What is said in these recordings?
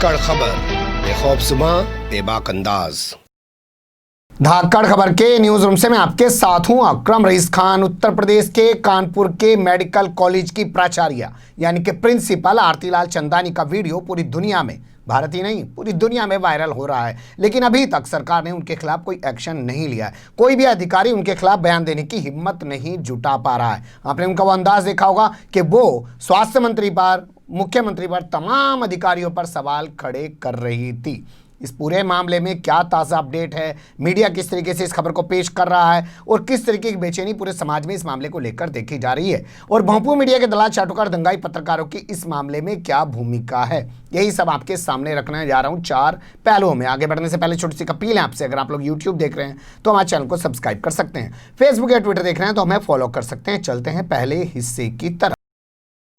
धाकड़ खबर, बेखौफसुमा बेबाक अंदाज। धाकड़ खबर के न्यूज रूम से मैं आपके साथ हूं अकरम रईस खान। उत्तर प्रदेश के कानपुर के मेडिकल कॉलेज की प्राचार्य यानी कि प्रिंसिपल आरती लाल चंदानी का वीडियो पूरी दुनिया में, भारत ही नहीं पूरी दुनिया में वायरल हो रहा है, लेकिन अभी तक सरकार ने उनके खिलाफ कोई एक्शन नहीं लिया है। कोई भी अधिकारी उनके खिलाफ बयान देने की हिम्मत नहीं जुटा पा रहा है। आपने उनका वो अंदाज देखा होगा कि वो स्वास्थ्य मंत्री पर, मुख्यमंत्री पर, तमाम अधिकारियों पर सवाल खड़े कर रही थी। इस पूरे मामले में क्या ताज़ा अपडेट है, मीडिया किस तरीके से इस खबर को पेश कर रहा है और किस तरीके की बेचैनी पूरे समाज में इस मामले को लेकर देखी जा रही है, और भोंपू मीडिया के दलाल चाटुकार दंगाई पत्रकारों की इस मामले में क्या भूमिका है, यही सब आपके सामने रखने जा रहा हूं चार पहलुओं में। आगे बढ़ने से पहले छोटी सी अपील है आपसे, अगर आप लोग यूट्यूब देख रहे हैं तो हमारे चैनल को सब्सक्राइब कर सकते हैं, फेसबुक या ट्विटर देख रहे हैं तो हमें फॉलो कर सकते हैं। चलते हैं पहले हिस्से की तरफ।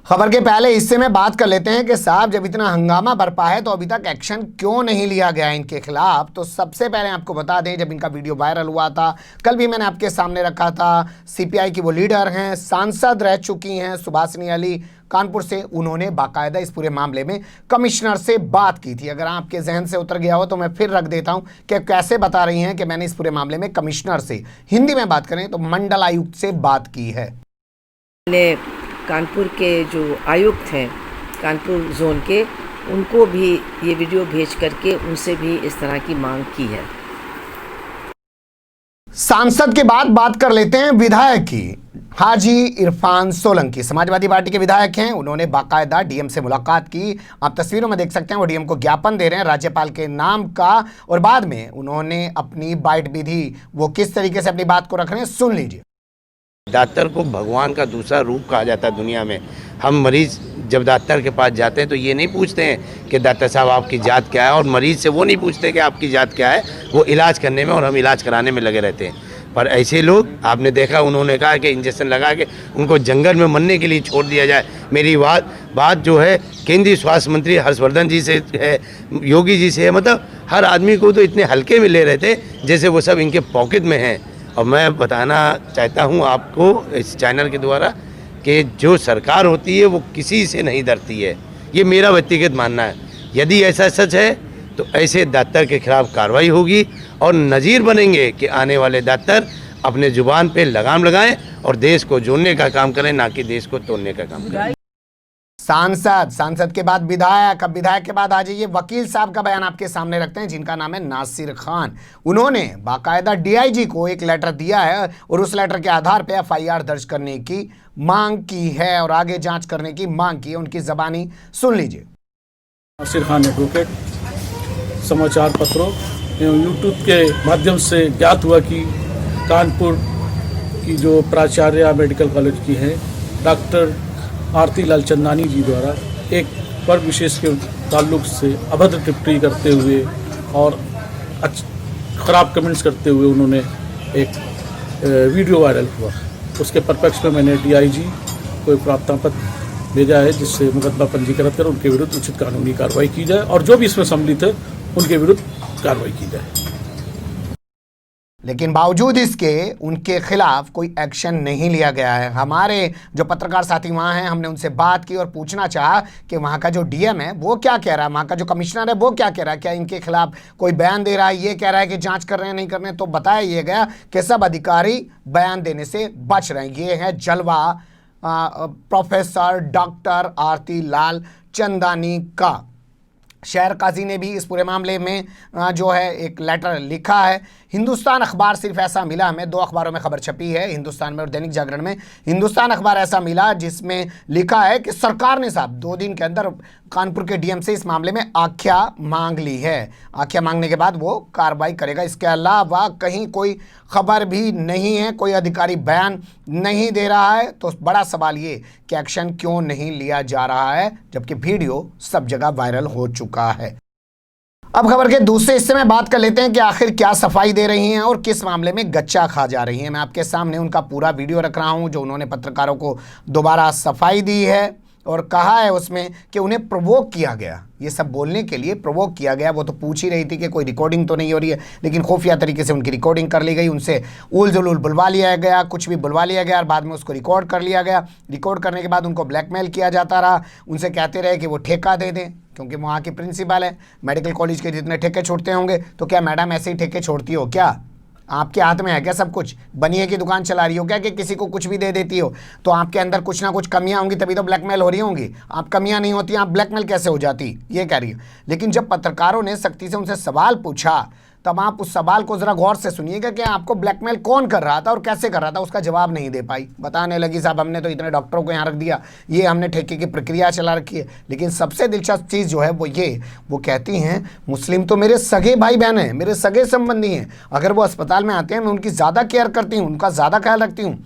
खबर के पहले हिस्से में बात कर लेते हैं कि साहब जब इतना हंगामा बरपा है तो अभी तक एक्शन क्यों नहीं लिया गया इनके खिलाफ। तो सबसे पहले आपको बता दें, जब इनका वीडियो वायरल हुआ था, कल भी मैंने आपके सामने रखा था, सीपीआई की वो लीडर हैं, सांसद रह चुकी हैं सुभाषिनी अली कानपुर से, उन्होंने बाकायदा इस पूरे मामले में कमिश्नर से बात की थी। अगर आपके जहन से उतर गया हो तो मैं फिर रख देता हूं कि कैसे बता रही हैं कि मैंने इस पूरे मामले में कमिश्नर से, हिंदी में बात करें तो मंडल आयुक्त से बात की है। कानपुर के जो आयुक्त हैं कानपुर जोन के, उनको भी ये वीडियो भेज करके उनसे भी इस तरह की मांग की है। सांसद के बाद बात कर लेते हैं विधायक की। हाजी इरफान सोलंकी समाजवादी पार्टी के विधायक हैं, उन्होंने बाकायदा डीएम से मुलाकात की। आप तस्वीरों में देख सकते हैं वो डीएम को ज्ञापन दे रहे हैं राज्यपाल के नाम का, और बाद में उन्होंने अपनी बाइट भी दी। वो किस तरीके से अपनी बात को रख रहे हैं सुन लीजिए। डॉक्टर को भगवान का दूसरा रूप कहा जाता है दुनिया में। हम मरीज जब डॉक्टर के पास जाते हैं तो ये नहीं पूछते हैं कि डॉक्टर साहब आपकी जात क्या है, और मरीज से वो नहीं पूछते कि आपकी जात क्या है, वो इलाज करने में और हम इलाज कराने में लगे रहते हैं। पर ऐसे लोग आपने देखा, उन्होंने कहा कि इंजेक्शन लगा के उनको जंगल में मरने के लिए छोड़ दिया जाए। मेरी बात जो है केंद्रीय स्वास्थ्य मंत्री हर्षवर्धन जी से है, योगी जी से है, मतलब हर आदमी को तो इतने हल्के में ले रहे थे जैसे वो सब इनके पॉकेट में हैं। और मैं बताना चाहता हूं आपको इस चैनल के द्वारा कि जो सरकार होती है वो किसी से नहीं डरती है, ये मेरा व्यक्तिगत मानना है। यदि ऐसा सच है तो ऐसे डॉक्टर के खिलाफ कार्रवाई होगी और नज़ीर बनेंगे कि आने वाले डॉक्टर अपने जुबान पे लगाम लगाएं और देश को जोड़ने का काम करें, ना कि देश को तोड़ने का काम करें। सांसद के बाद विधायक, अब विधायक के बाद आ जाइए वकील साहब का बयान आपके सामने रखते हैं, जिनका नाम है नासिर खान। उन्होंने बाकायदा डीआईजी को एक लेटर दिया है और उस लेटर के आधार पर एफआईआर दर्ज करने की मांग की है और आगे जांच करने की मांग की है। उनकी जबानी सुन लीजिए। नासिर खान एडवोकेट, समाचार पत्रों एवं यूट्यूब के माध्यम से ज्ञात हुआ कि कानपुर की जो प्राचार्य मेडिकल कॉलेज की है डॉक्टर आरती लाल चंदानी जी द्वारा एक वर्ग विशेष के ताल्लुक से अभद्र टिप्पणी करते हुए और ख़राब कमेंट्स करते हुए उन्होंने एक वीडियो वायरल हुआ। उसके परिप्रेक्ष्य में मैंने डीआईजी को एक प्रार्थना पत्र भेजा है जिससे मुकदमा पंजीकृत कर उनके विरुद्ध उचित कानूनी कार्रवाई की जाए और जो भी इसमें सम्मिलित है उनके विरुद्ध कार्रवाई की जाए। लेकिन बावजूद इसके उनके खिलाफ कोई एक्शन नहीं लिया गया है। हमारे जो पत्रकार साथी वहाँ हैं, हमने उनसे बात की और पूछना चाहा कि वहाँ का जो डीएम है वो क्या कह रहा है, वहाँ का जो कमिश्नर है वो क्या कह रहा है, क्या इनके खिलाफ कोई बयान दे रहा है, ये कह रहा है कि जांच कर रहे हैं नहीं कर रहे हैं। तो बताया ये गया कि सब अधिकारी बयान देने से बच रहे हैं। ये है जलवा प्रोफेसर डॉक्टर आरती लाल चंदानी का। शहर काजी ने भी इस पूरे मामले में जो है एक लेटर लिखा है। हिंदुस्तान अखबार सिर्फ ऐसा मिला, हमें दो अखबारों में खबर छपी है, हिंदुस्तान में और दैनिक जागरण में। हिंदुस्तान अखबार ऐसा मिला जिसमें लिखा है कि सरकार ने साहब 2 दिन के अंदर कानपुर के डीएम से इस मामले में आख्या मांग ली है। आख्या मांगने के बाद वो कार्रवाई करेगा। इसके अलावा कहीं कोई खबर भी नहीं है, कोई अधिकारी बयान नहीं दे रहा है। तो बड़ा सवाल ये कि एक्शन क्यों नहीं लिया जा रहा है जबकि वीडियो सब जगह वायरल हो चुका है। अब खबर के दूसरे हिस्से में बात कर लेते हैं कि आखिर क्या सफाई दे रही हैं और किस मामले में गच्चा खा जा रही हैं। मैं आपके सामने उनका पूरा वीडियो रख रहा हूं जो उन्होंने पत्रकारों को दोबारा सफाई दी है और कहा है उसमें कि उन्हें प्रोवोक किया गया, ये सब बोलने के लिए प्रोवोक किया गया। वो तो पूछ ही रही थी कि कोई रिकॉर्डिंग तो नहीं हो रही है, लेकिन खुफिया तरीके से उनकी रिकॉर्डिंग कर ली गई, उनसे उल जुलूल बुलवा लिया गया, कुछ भी बुलवा लिया गया और बाद में उसको रिकॉर्ड कर लिया गया। रिकॉर्ड करने के बाद उनको ब्लैकमेल किया जाता रहा, उनसे कहते रहे कि वो ठेका दे दें, क्योंकि वहाँ की प्रिंसिपल है। मेडिकल कॉलेज के जितने ठेके छोड़ते होंगे तो क्या मैडम ऐसे ही ठेके छोड़ती हो क्या? आपके हाथ में है क्या सब कुछ? बनिए की दुकान चला रही हो क्या कि किसी को कुछ भी दे देती हो? तो आपके अंदर कुछ ना कुछ कमियां होंगी तभी तो ब्लैकमेल हो रही होंगी। आप कमियां नहीं होती, आप ब्लैकमेल कैसे हो जाती, ये कह रही है। लेकिन जब पत्रकारों ने सख्ती से उनसे सवाल पूछा तब आप उस सवाल को ज़रा गौर से सुनिएगा कि आपको ब्लैकमेल कौन कर रहा था और कैसे कर रहा था, उसका जवाब नहीं दे पाई। बताने लगी साहब हमने तो इतने डॉक्टरों को यहाँ रख दिया, ये हमने ठेके की प्रक्रिया चला रखी है। लेकिन सबसे दिलचस्प चीज़ जो है वो कहती हैं मुस्लिम तो मेरे सगे भाई बहन हैं, मेरे सगे संबंधी हैं। अगर वो अस्पताल में आते हैं मैं उनकी ज़्यादा केयर करती हूँ, उनका ज़्यादा ख्याल रखती हूँ।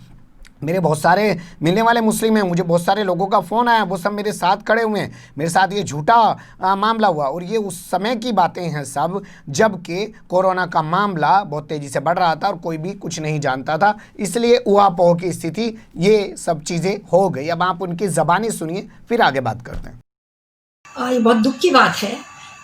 मेरे बहुत सारे मिलने वाले मुस्लिम हैं, मुझे बहुत सारे लोगों का फ़ोन आया, वो सब मेरे साथ खड़े हुए हैं। मेरे साथ ये झूठा मामला हुआ और ये उस समय की बातें हैं सब, जबकि कोरोना का मामला बहुत तेज़ी से बढ़ रहा था और कोई भी कुछ नहीं जानता था। इसलिए ऊहापोह की स्थिति, ये सब चीज़ें हो गई। अब आप उनकी ज़बानी सुनिए, फिर आगे बात करते हैं। ये बहुत दुख की बात है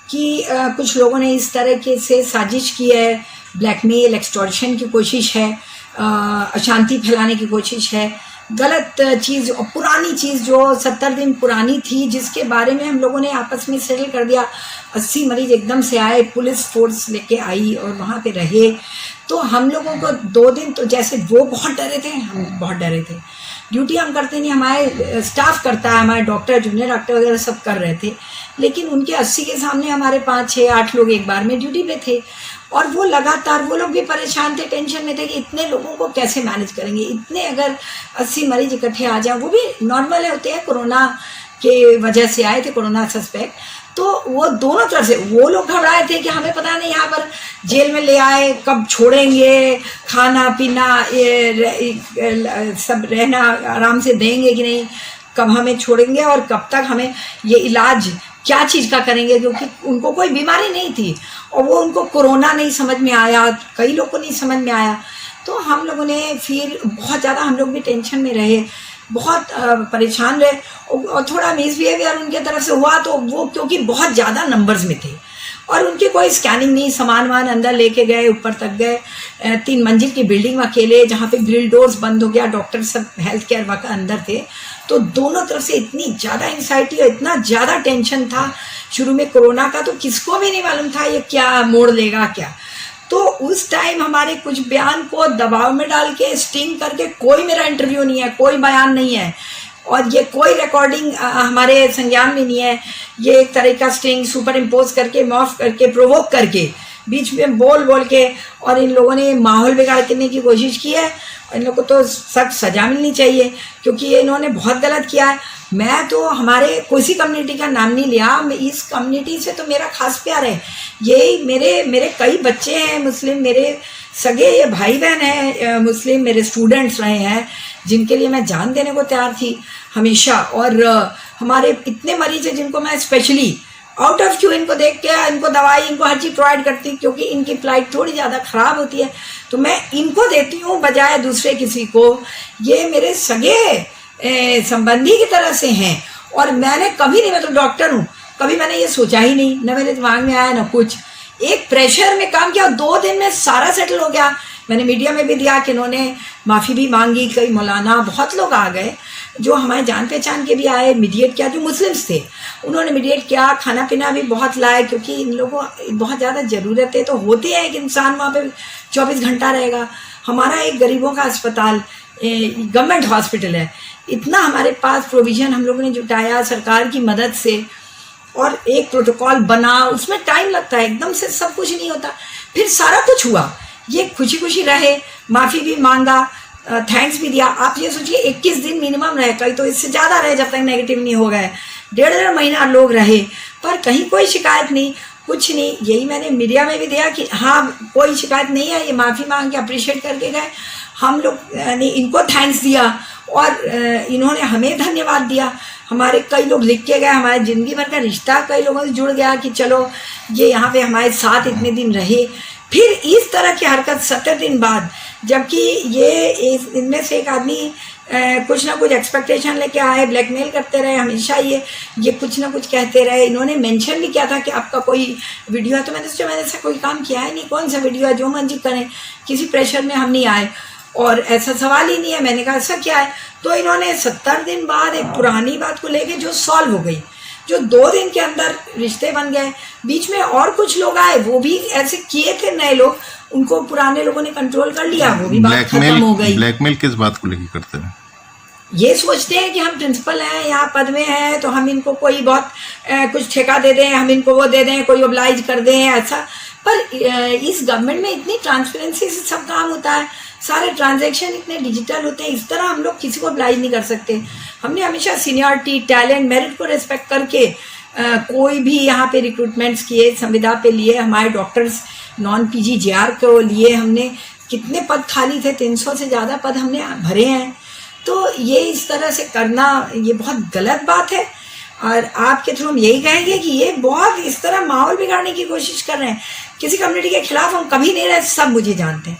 कि कुछ लोगों ने इस तरह के से साजिश की है, ब्लैकमेल, एक्सटॉर्शन की कोशिश है, अशांति फैलाने की कोशिश है, गलत चीज़ और पुरानी चीज़ जो 70 दिन पुरानी थी, जिसके बारे में हम लोगों ने आपस में सेटल कर दिया। 80 मरीज एकदम से आए, पुलिस फोर्स लेके आई और वहाँ पे रहे। तो हम लोगों को 2 दिन तो जैसे वो बहुत डरे थे, हम बहुत डरे थे। ड्यूटी हम करते नहीं, हमारे स्टाफ करता है, हमारे डॉक्टर, जूनियर डॉक्टर वगैरह सब कर रहे थे। लेकिन उनके 80 के सामने हमारे 5, 6, 8 लोग एक बार में ड्यूटी पे थे और वो लगातार, वो लोग भी परेशान थे, टेंशन में थे कि इतने लोगों को कैसे मैनेज करेंगे। इतने अगर 80 मरीज इकट्ठे आ जाए, वो भी नॉर्मल होते हैं, कोरोना के वजह से आए थे, कोरोना सस्पेक्ट। तो वो दोनों तरफ से वो लोग घबराए थे कि हमें पता नहीं यहाँ पर जेल में ले आए, कब छोड़ेंगे, खाना पीना सब रहना आराम से देंगे कि नहीं, कब हमें छोड़ेंगे और कब तक हमें ये इलाज क्या चीज़ का करेंगे, क्योंकि उनको कोई बीमारी नहीं थी और वो उनको कोरोना नहीं समझ में आया, कई लोग को नहीं समझ में आया। तो हम लोगों ने फिर बहुत ज़्यादा, हम लोग भी टेंशन में रहे, बहुत परेशान रहे और थोड़ा मिसबिहेवियर उनके तरफ से हुआ। तो वो क्योंकि बहुत ज़्यादा नंबर्स में थे और उनकी कोई स्कैनिंग नहीं, सामान वान अंदर लेके गए, ऊपर तक गए, 3 मंजिल की बिल्डिंग में अकेले, जहाँ पे ग्रिल डोर्स बंद हो गया, डॉक्टर सब हेल्थ केयर वर्कर अंदर थे। तो दोनों तरफ से इतनी ज़्यादा एंग्जाइटी और इतना ज़्यादा टेंशन था शुरू में कोरोना का, तो किसको भी नहीं मालूम था ये क्या मोड़ लेगा क्या। तो उस टाइम हमारे कुछ बयान को दबाव में डाल के स्टिंग करके, कोई मेरा इंटरव्यू नहीं है, कोई बयान नहीं है और ये कोई रिकॉर्डिंग हमारे संज्ञान में नहीं है। ये एक तरह का स्टिंग सुपर इम्पोज करके, मॉफ करके, प्रोवोक करके, बीच में बोल के, और इन लोगों ने माहौल बिगाड़ने की कोशिश की है। इन लोगों को तो सख्त सजा मिलनी चाहिए क्योंकि ये इन्होंने बहुत गलत किया है। मैं तो हमारे किसी कम्युनिटी का नाम नहीं लिया, इस कम्युनिटी से तो मेरा खास प्यार है। यही मेरे कई बच्चे हैं मुस्लिम, मेरे सगे ये भाई बहन हैं मुस्लिम, मेरे स्टूडेंट्स रहे हैं जिनके लिए मैं जान देने को तैयार थी हमेशा। और हमारे इतने मरीज हैं जिनको मैं स्पेशली आउट ऑफ क्यू इनको देख के, इनको दवाई, इनको हर चीज़ प्रोवाइड करती हूँ क्योंकि इनकी फ्लाइट थोड़ी ज़्यादा ख़राब होती है, तो मैं इनको देती हूँ बजाय दूसरे किसी को। ये मेरे सगे संबंधी की तरह से हैं और मैंने कभी नहीं, मैं तो डॉक्टर हूँ, कभी मैंने ये सोचा ही नहीं, न मेरे दिमाग में आया न कुछ। एक प्रेशर में काम किया, 2 दिन में सारा सेटल हो गया। मैंने मीडिया में भी दिया कि इन्होंने माफ़ी भी मांगी, कई मौलाना बहुत लोग आ गए जो हमारे जान पहचान के भी आए, मीडिएट किया, जो मुस्लिम्स थे उन्होंने मीडिएट किया, खाना पीना भी बहुत लाए क्योंकि इन लोगों को बहुत ज़्यादा ज़रूरत है। तो होती है कि इंसान वहाँ पे 24 घंटा रहेगा। हमारा एक गरीबों का अस्पताल, गवर्नमेंट हॉस्पिटल है, इतना हमारे पास प्रोविज़न हम लोगों ने जुटाया सरकार की मदद से और एक प्रोटोकॉल बना, उसमें टाइम लगता है, एकदम से सब कुछ नहीं होता। फिर सारा कुछ हुआ, ये खुशी खुशी रहे, माफ़ी भी मांगा, थैंक्स भी दिया। आप ये सोचिए 21 दिन मिनिमम रहे, कहीं तो इससे ज़्यादा रहे जब तक नेगेटिव नहीं हो गए, 1.5 महीना लोग रहे पर कहीं कोई शिकायत नहीं, कुछ नहीं। यही मैंने मीडिया में भी दिया कि हाँ कोई शिकायत नहीं है, ये माफ़ी मांग के अप्रिशिएट करके गए। हम लोग ने इनको थैंक्स दिया और इन्होंने हमें धन्यवाद दिया। हमारे कई लोग लिख के गए, हमारे ज़िंदगी भर का रिश्ता कई लोगों से जुड़ गया कि चलो ये यहाँ पे हमारे साथ इतने दिन रहे। फिर इस तरह की हरकत 70 दिन बाद, जबकि ये इनमें से एक आदमी कुछ ना कुछ एक्सपेक्टेशन लेके आए, ब्लैकमेल करते रहे हमेशा, ये कुछ ना कुछ कहते रहे। इन्होंने मेंशन भी किया था कि आपका कोई वीडियो है, तो मैंने सोचा मैंने ऐसा कोई काम किया है नहीं, कौन सा वीडियो है, जो मर्जी करें, किसी प्रेशर में हम नहीं आए और ऐसा सवाल ही नहीं है। मैंने कहा ऐसा क्या है, तो इन्होंने 70 दिन बाद एक पुरानी बात को लेके जो सॉल्व हो गई, जो 2 दिन के अंदर रिश्ते बन गए। बीच में और कुछ लोग आए, वो भी ऐसे किए थे नए लोग, उनको पुराने लोगों ने कंट्रोल कर लिया, वो भी बात खत्म हो गई। ब्लैकमेल किस बात को लेकर करते हैं? ये सोचते हैं कि हम प्रिंसिपल हैं, यहाँ पद में हैं, तो हम इनको कोई बहुत कुछ ठेका दे दें, हम इनको वो दे दें, कोई ओब्लाइज कर दें, ऐसा। पर इस गवर्नमेंट में इतनी ट्रांसपेरेंसी से सब काम होता है, सारे ट्रांजैक्शन इतने डिजिटल होते हैं, इस तरह हम लोग किसी को ओब्लाइज नहीं कर सकते। हमने हमेशा सीनियरिटी, टैलेंट, मेरिट को रिस्पेक्ट करके कोई भी यहाँ पे रिक्रूटमेंट्स किए, संविदा पे लिए, हमारे डॉक्टर्स नॉन PGJR को लिए, हमने कितने पद खाली थे, 300 से ज़्यादा पद हमने भरे हैं। तो ये इस तरह से करना ये बहुत गलत बात है, और आपके थ्रू हम यही कहेंगे कि ये बहुत इस तरह माहौल बिगाड़ने की कोशिश कर रहे हैं। किसी कम्युनिटी के खिलाफ हम कभी नहीं रहे, सब मुझे जानते हैं।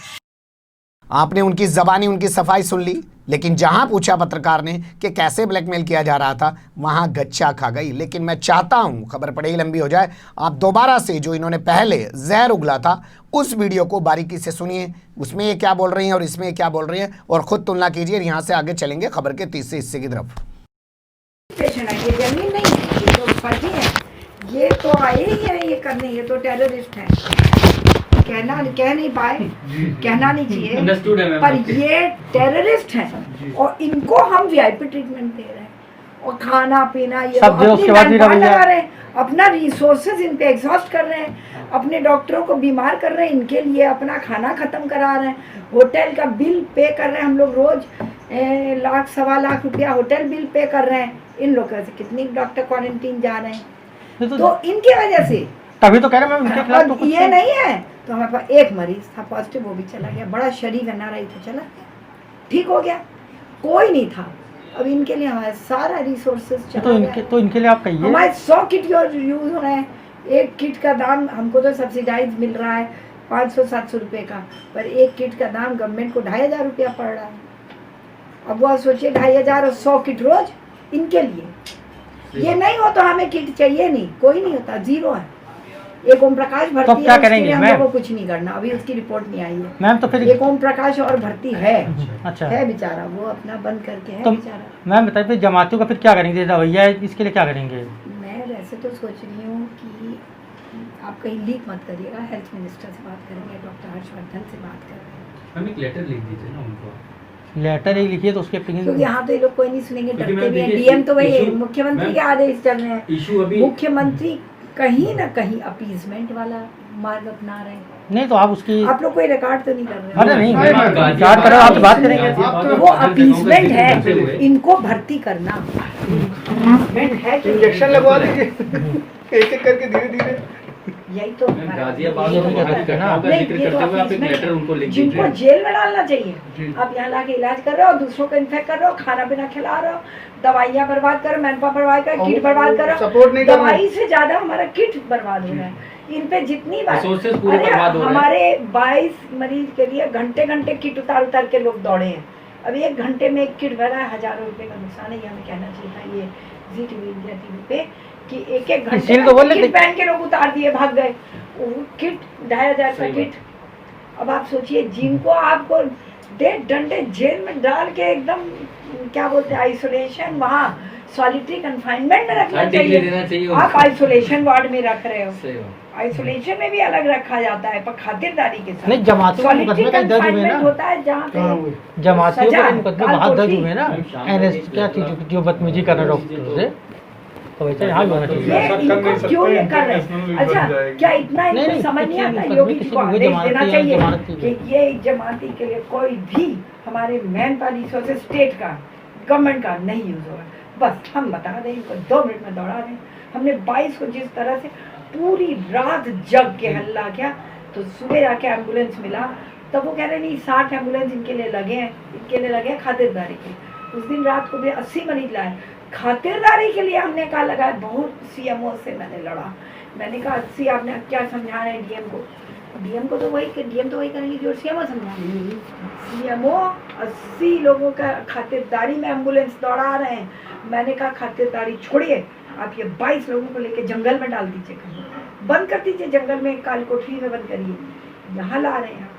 आपने उनकी ज़बानी, उनकी सफाई सुन ली, लेकिन जहां पूछा पत्रकार ने कि कैसे ब्लैकमेल किया जा रहा था, वहां गच्चा खा गई। लेकिन मैं चाहता हूं, खबर पड़े ही लंबी हो जाए, आप दोबारा से जो इन्होंने पहले जहर उगला था उस वीडियो को बारीकी से सुनिए, उसमें ये क्या बोल रही हैं और इसमें ये क्या बोल रही हैं, और खुद तुलना कीजिए। यहाँ से आगे चलेंगे खबर के तीसरे हिस्से की तरफ। पेशेंट है, ये जमीन नहीं है, ये तो फर्जी है, ये तो आए ही है ये करने, ये तो टेररिस्ट है। कह नहीं पाए, कहना नहीं चाहिए, पर ये टेररिस्ट हैं और इनको हम VIP ट्रीटमेंट दे रहे हैं, और खाना पीना ये अपनी लगा रहे हैं, अपना रिसोर्सेज इन पे एग्जॉस्ट कर रहे हैं, अपने डॉक्टरों को बीमार कर रहे हैं, इनके लिए अपना खाना खत्म करा रहे हैं, होटल का बिल पे कर रहे हैं। हम लोग रोज लाख 1.25 लाख रुपया होटल बिल पे कर रहे हैं। इन लोगों से कितनी डॉक्टर क्वारंटीन जा रहे हैं, तो इनकी वजह से तभी तो कह रहे हैं तो ये नहीं है। तो हमारे पास एक मरीज था पॉजिटिव, वो भी चला गया, बड़ा शरीफ NRI था, चला गया, ठीक हो गया, कोई नहीं था। अब इनके लिए हमारे सारा रिसोर्सेज तो इनके लिए आप कहिए, हमारे 100 किट यूज हो रहे हैं। एक किट का दाम हमको तो सब्सिडाइज मिल रहा है 500-700 रुपये का, पर एक किट का दाम गवर्नमेंट को 2500 रुपया पड़ रहा है। अब वो सोचिए 2500 और 100 किट रोज इनके लिए। ये नहीं हो तो हमें किट चाहिए नहीं, कोई नहीं होता, जीरो है। एक ओम प्रकाश भर्ती तो क्या करेंगे हम लोगों को कुछ नहीं करना, अभी उसकी रिपोर्ट नहीं आई है मैम। तो फिर एक ओम प्रकाश और भर्ती है, अच्छा है बेचारा, वो अपना बंद करके है तो बेचारा। मैम बताइए फिर जमातियों का फिर क्या करेंगे, भैया इसके लिए क्या करेंगे? मैं वैसे तो सोच रही हूँ कि आप कहीं लीक मत करिएगा, हेल्थ मिनिस्टर से बात करेंगे, डॉक्टर हर्षवर्धन से बात करेंगे। हम एक लेटर लिख दीजिए ना उनको, लेटर ही लिखिए तो उसके क्योंकि यहाँ तो ये लोग कोई नहीं सुनेंगे, डरते भी हैं। DM तो वही मुख्यमंत्री के आदेश चल रहे हैं, मुख्यमंत्री कहीं ना कहीं अपीजमेंट वाला मार्ग अपना रहे हैं। नहीं तो आप उसकी, आप लोग कोई रिकॉर्ड तो नहीं कर रहे? अरे नहीं, रिकॉर्ड करो, आप बात करेंगे। वो अपीजमेंट है, इनको भर्ती करना है, इंजेक्शन लगवा दीजिए एक-एक करके धीरे-धीरे। यही तो जिनको जेल में डालना चाहिए, आप यहाँ लाके इलाज कर रहे हो, दूसरों को इन्फेक्ट कर रहे हो, खाना पीना खिला रहे हो, दवाइयाँ बर्बाद करो, मैनपावर बर्बाद करो, किट बर्बाद करो, दवाई से ज्यादा हमारा किट बर्बाद हो रहा है। इन पे जितनी बार हमारे 22 मरीज के लिए घंटे किट उतार के लोग दौड़े हैं। अब 1 घंटे में एक किट भरा है, हजारों रुपए का नुकसान है। ये हमें कहना चाहिए था ये जी TV पे कि एक घंटे किट पहन के लोग उतार दिए, भाग गए। किट 2500 का किट। अब आप सोचिए, जिनको आपको 1.5 घंटे जेल में डाल के एकदम क्या बोलते हैं आइसोलेशन, वहाँ सॉलिटरी कन्फाइनमेंट में रखना चाहिए, आप आइसोलेशन वार्ड में रख रहे हो। आइसोलेशन में भी अलग रखा जाता है, पर खातिरदारी के साथ। नहीं, जमातियों का मुकदमे का दर्ज हुए ना, होता है जहाँ पे जमातियों का मुकदमे बहुत दर्ज हुए ना, NS क्या चीज जो बदतमीजी करना डॉक्टर से, तो वैसे यहाँ भी होना चाहिए। क्यों ये कर रहे हैं? अच्छा, क्या इतना इनको समझ नहीं आता? योगी जी को आदेश देना चाहिए कि ये जमाती के लिए कोई भी हमारे मैन पावर रिसोर्सेज स्टेट का, गवर्नमेंट का नहीं यूज होगा। बस हम बता दें, इनको 2 मिनट में दौड़ा दें। हमने 22 को जिस तरह से पूरी रात जग के हल्ला किया, तो सुबह जाके एम्बुलेंस मिला, तब वो कह रहे नहीं 60 एम्बुलेंस इनके लिए लगे हैं खातिरदारी के। उस दिन रात को भी 80 मरीज लाए खातिरदारी के लिए। हमने कहा लगा, बहुत CMO से मैंने लड़ा, मैंने कहा 80 आपने क्या समझा रहे हैं DM को तो वही करेंगे जो CMO समझाएंगे। CMO 80 लोगों का खातिरदारी में एम्बुलेंस दौड़ा रहे हैं। मैंने कहा खातिरदारी छोड़िए, आप ये 22 लोगों को लेके जंगल में डाल दीजिए, बंद कर दीजिए जंगल में, काली कोठरी में बंद करिए, यहाँ ला रहे हैं।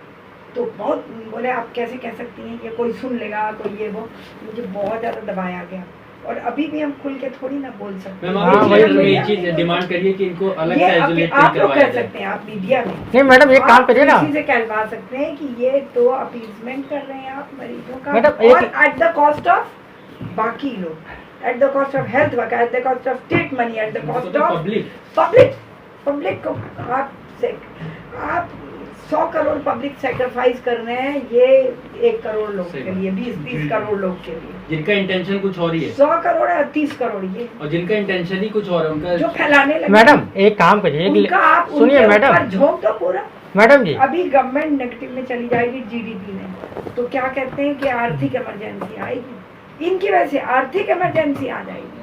तो बहुत बोले आप कैसे कह सकती हैं, ये कोई सुन लेगा, कोई ये वो। मुझे बहुत ज़्यादा दबाया गया, और अभी भी हम खुल के थोड़ी ना बोल सकते मैम आप वही चीज डिमांड करिए कि इनको अलग से आइसोलेट आप लोग करवाया कर जाए। सकते हैं, आप मीडिया में नहीं मैडम एक काम करिए ना, किसी से कहलवा सकते हैं कि ये तो अपीजमेंट कर रहे हैं आप मरीजों का, मैडम, और एट द कॉस्ट ऑफ बाकी लोग, at the cost of health worker, at the cost of state money, at the cost of public को आप 100 करोड़ पब्लिक सेक्रीफाइस कर रहे हैं, ये 1 करोड़ लोग के लिए, 20 करोड़ लोग के लिए, जिनका इंटेंशन कुछ और ही है, 100 करोड़ या 30 करोड़ ये, और जिनका इंटेंशन ही कुछ और है उनका जो फैलाने लगे। मैडम एक काम करिए, उनका आप सुनिए मैडम, झोंक दो पूरा। मैडम जी अभी गवर्नमेंट नेगेटिव में चली जाएगी जीडीपी में, तो क्या कहते हैं कि आर्थिक इमरजेंसी आएगी, इनकी वजह से आर्थिक इमरजेंसी आ जाएगी।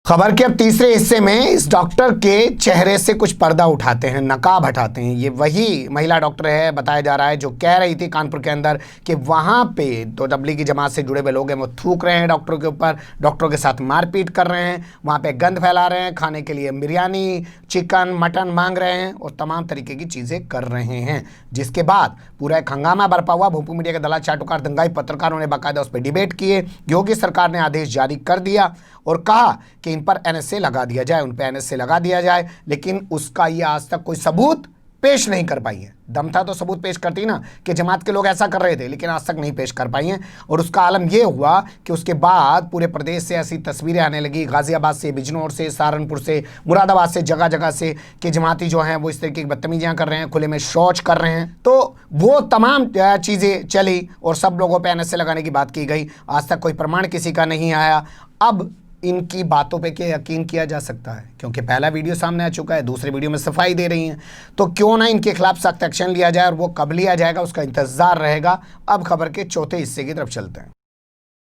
खबर के अब तीसरे हिस्से में इस डॉक्टर के चेहरे से कुछ पर्दा उठाते हैं, नकाब हटाते हैं। ये वही महिला डॉक्टर है, बताया जा रहा है, जो कह रही थी कानपुर के अंदर कि वहाँ पे तो तबलीगी जमात से जुड़े हुए लोग हैं, वो थूक रहे हैं डॉक्टरों के ऊपर, डॉक्टरों के साथ मारपीट कर रहे हैं, वहाँ पे गंद फैला रहे हैं, खाने के लिए बिरयानी, चिकन, मटन मांग रहे हैं और तमाम तरीके की चीज़ें कर रहे हैं। जिसके बाद पूरा एक हंगामा बरपा हुआ। भोंपू मीडिया के दलाल चाटुकार दंगाई पत्रकारों ने बाकायदा उस पर डिबेट किए। योगी सरकार ने आदेश जारी कर दिया और कहा कि इन पर एनएसए लगा दिया जाए, उन पर एनएसए लगा दिया जाए, लेकिन उसका ये आज तक कोई सबूत पेश नहीं कर पाई है। दम था तो सबूत पेश करती ना कि जमात के लोग ऐसा कर रहे थे, लेकिन आज तक नहीं पेश कर पाई हैं। और उसका आलम यह हुआ कि उसके बाद पूरे प्रदेश से ऐसी तस्वीरें आने लगी, गाजियाबाद से, बिजनौर से, सहारनपुर से, मुरादाबाद से, जगह जगह से, कि जमाती जो हैं वो इस तरीके की बदतमीजियाँ कर रहे हैं, खुले में शौच कर रहे हैं। तो वो तमाम चीज़ें चली और सब लोगों पर एनएसए लगाने की बात की गई। आज तक कोई प्रमाण किसी का नहीं आया। अब इनकी बातों पे क्या यकीन किया जा सकता है, क्योंकि पहला वीडियो सामने आ चुका है, दूसरे वीडियो में सफाई दे रही हैं। तो क्यों ना इनके खिलाफ सख्त एक्शन लिया जाए, और वो कब लिया जाएगा उसका इंतजार रहेगा। अब खबर के चौथे हिस्से की तरफ चलते हैं।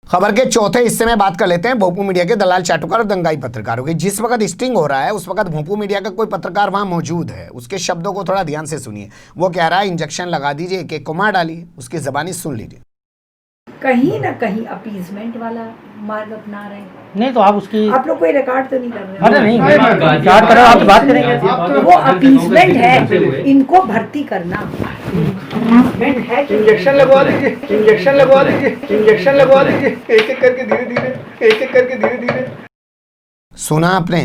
खबर के चौथे हिस्से में बात कर लेते हैं भोंपू मीडिया के दलाल चाटुकार और दंगाई पत्रकारों की। जिस वक्त स्टिंग हो रहा है उस वक्त भोंपू मीडिया का कोई पत्रकार वहां मौजूद है, उसके शब्दों को थोड़ा ध्यान से सुनिए। वो कह रहा है इंजेक्शन लगा दीजिए, एक को मार डालिए, उसकी जबानी सुन लीजिए। कहीं ना कहीं अपीजमेंट वाला मार्ग अपना रहे हैं। नहीं तो आप उसकी, आप लोग कोई रिकॉर्ड तो नहीं कर रहे? अरे नहीं रिकॉर्ड करो, आप बात करेंगे। तो वो अपीजमेंट है, इनको भर्ती करना अपीजमेंट है। इंजेक्शन लगवा दीजिए, इंजेक्शन लगवा दीजिए, इंजेक्शन लगवा दीजिए, एक एक करके धीरे धीरे, एक एक करके धीरे धीरे। सुना आपने,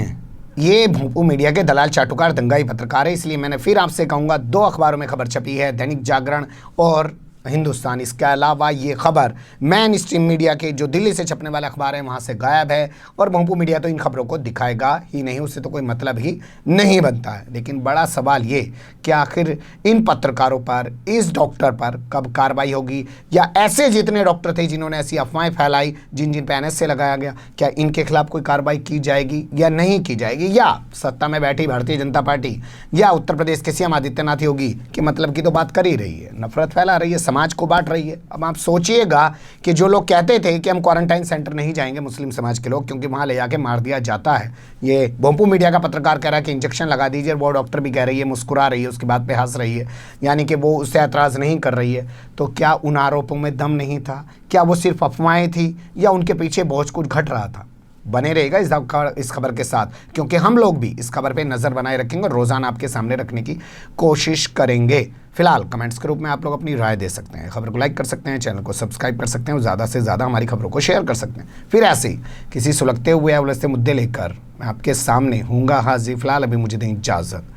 ये भोंपू मीडिया के दलाल चाटुकार दंगाई पत्रकार है। इसलिए मैंने फिर आपसे कहूँगा, 2 अखबारों में खबर छपी है, दैनिक जागरण और हिंदुस्तान। इसके अलावा ये खबर मैन स्ट्रीम मीडिया के जो दिल्ली से छपने वाले अखबार हैं वहाँ से गायब है। और भोंपू मीडिया तो इन खबरों को दिखाएगा ही नहीं, उससे तो कोई मतलब ही नहीं बनता है। लेकिन बड़ा सवाल ये कि आखिर इन पत्रकारों पर, इस डॉक्टर पर कब कार्रवाई होगी, या ऐसे जितने डॉक्टर थे जिन्होंने ऐसी अफवाहें फैलाई, जिन जिन पर एनएसए लगाया गया, क्या इनके खिलाफ कोई कार्रवाई की जाएगी या नहीं की जाएगी, या सत्ता में बैठी भारतीय जनता पार्टी या उत्तर प्रदेश के सीएम आदित्यनाथ योगी की मतलब की तो बात कर ही रही है, नफरत फैला रही है, समाज को बांट रही है। अब आप सोचिएगा कि जो लोग कहते थे कि हम क्वारंटाइन सेंटर नहीं जाएंगे मुस्लिम समाज के लोग, क्योंकि वहां ले जाके मार दिया जाता है, ये भोंपू मीडिया का पत्रकार कह रहा है कि इंजेक्शन लगा दीजिए, वो डॉक्टर भी कह रही है, मुस्कुरा रही है, उसकी बात पे हंस रही है, यानी कि वो उससे ऐतराज़ नहीं कर रही है। तो क्या उन आरोपों में दम नहीं था? क्या वो सिर्फ अफवाहें थी, या उनके पीछे बहुत कुछ घट रहा था? बने रहेगा इस खबर के साथ, क्योंकि हम लोग भी इस खबर पे नज़र बनाए रखेंगे और रोज़ाना आपके सामने रखने की कोशिश करेंगे। फिलहाल कमेंट्स के रूप में आप लोग अपनी राय दे सकते हैं, खबर को लाइक कर सकते हैं, चैनल को सब्सक्राइब कर सकते हैं और ज़्यादा से ज़्यादा हमारी खबरों को शेयर कर सकते हैं। फिर ऐसे ही किसी सुलगते हुए या उलझते मुद्दे लेकर मैं आपके सामने हूँगा हाजिर। फिलहाल अभी मुझे दें इजाज़त।